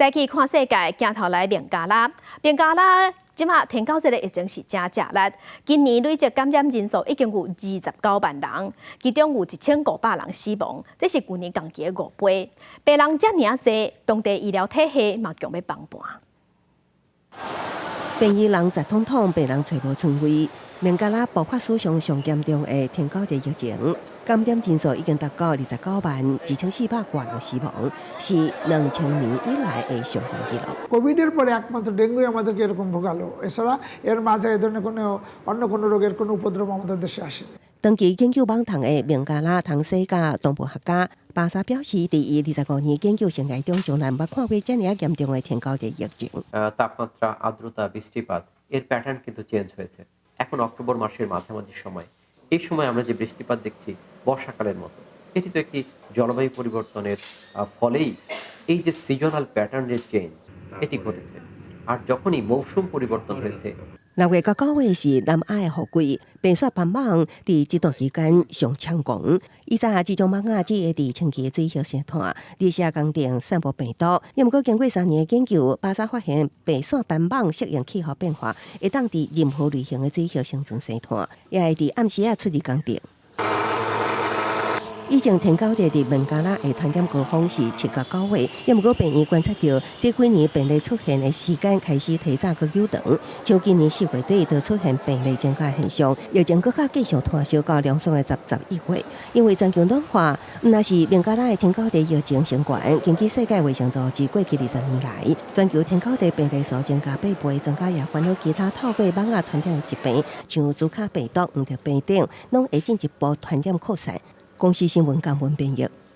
早起看世界，镜头来孟加拉。孟加拉即马天狗节的疫情是真热烈，今年累计感染人数已经有29万人，其中有1500人死亡，这是去年同期的5倍。病人遮尔济，当地医疗体系嘛强要崩盘。病医人直统统，病人找无床位。孟加拉爆发史上上严重的天狗节疫情，感染人数已经达到29万，1400多人死亡，是2000年以来的上高纪录。কোভিডের পরে একমাত্র ডেঙ্গুই আমাদেরকে এরকম ভোগালো, এছাড়া এর মাঝে এই ধরনের অন্য কোনো রোগের কোনো উপদ্রব আমাদের দেশে আসেনি।长期研究网虫的孟加拉唐世家动物学家巴萨表示，第伊25年研究生涯中，从来没看过这样严重的天狗节疫情。তাপমাত্রা, আর্দ্রতা, বৃষ্টিপাত এর প্যাটার্ন কিন্তু চেঞ্জ হয়েছে। এখন অক্টোবর মাসের মাঝামাঝি সময়, এই সময় আমরা যে বৃষ্টিপাত দেখছি বর্ষাকালের মতো, এটি তো একটি জলবায়ু পরিবর্তনের ফলেই এই যে সিজনাল প্যাটার্নের চেঞ্জ এটি ঘটেছে। আর যখনই মৌসুম পরিবর্তন হয়েছে6月到9月是南亚的雨季，变雪斑蠓伫这段期间上抢狂。以前这种蠓仔只会伫清气的水叶生产，日射工程散播病毒。也毋过经过3年的研究，巴萨发现白线斑蠓适应气候变化，会当伫任何类型的水叶生存生产，也会伫暗时出入工程。以前天狗节伫孟加拉的传染高峰是7到9月，也毋过病院观察到，这几年病例出现的时间开始提早佮久长，像今年4月底就出现病例增加现象，疫情佮较继续拖烧到凉爽的10、11月。因为全球暖化，若是孟加拉的天狗节疫情升悬，根据世界卫生组织过去20年来，全球天狗节病例数增加8倍，增加也烦恼其他透过蠓仔传染的疾病，像朱卡病毒、黄热病等，拢会进一步传染扩散。公司新闻江文编译。